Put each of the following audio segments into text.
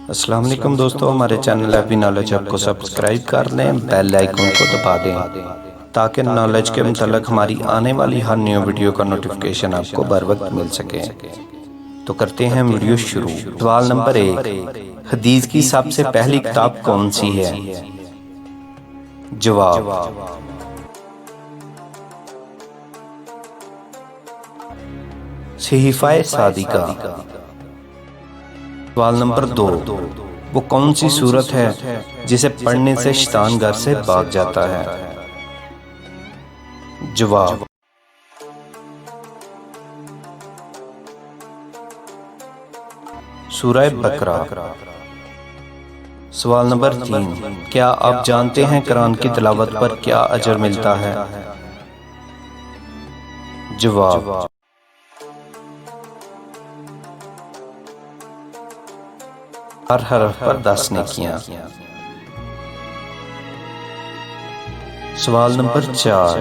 السلام علیکم دوستو، ہمارے چینل ایپی نالج آپ کو سبسکرائب کر لیں، بیل آئیکن کو دبا دیں تاکہ نالج کے متعلق ہماری آنے والی ہر نیو ویڈیو کا نوٹیفیکیشن آپ کو بر وقت مل سکے۔ تو کرتے ہیں ویڈیو شروع۔ سوال نمبر 1، حدیث کی سب سے پہلی کتاب کون سی ہے؟ جواب: صحیفہ صادقہ۔ سوال نمبر 2، وہ کون سی سورت ہے جسے پڑھنے سے شیطان گھر سے بھاگ جاتا ہے؟ جواب: سورہ بقرہ۔ سوال نمبر 3، کیا آپ جانتے ہیں قرآن کی تلاوت پر کیا اجر ملتا ہے؟ جواب: ہر حرف پر 10 نیکیاں۔ سوال نمبر 4،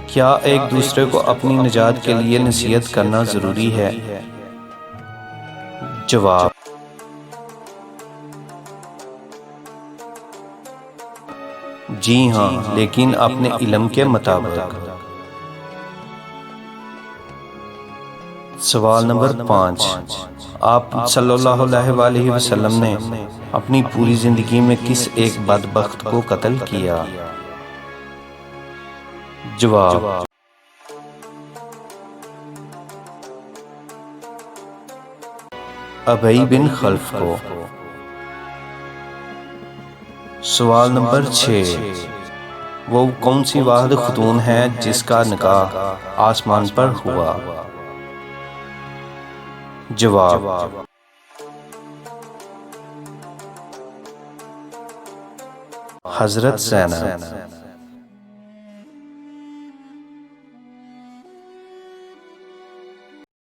کیا ایک دوسرے کو اپنی نجات کے لیے نصیحت کرنا ضروری ہے؟ جواب: جی ہاں، لیکن اپنے علم کے مطابق۔ سوال نمبر 5، آپ صلی اللہ علیہ وآلہ وسلم نے اپنی پوری زندگی میں کس ایک بدبخت کو قتل کیا؟ جواب: ابی بن خلف کو۔ سوال نمبر 6، وہ کون سی واحد خاتون ہے جس کا نکاح آسمان پر ہوا؟ جواب: حضرت زینب۔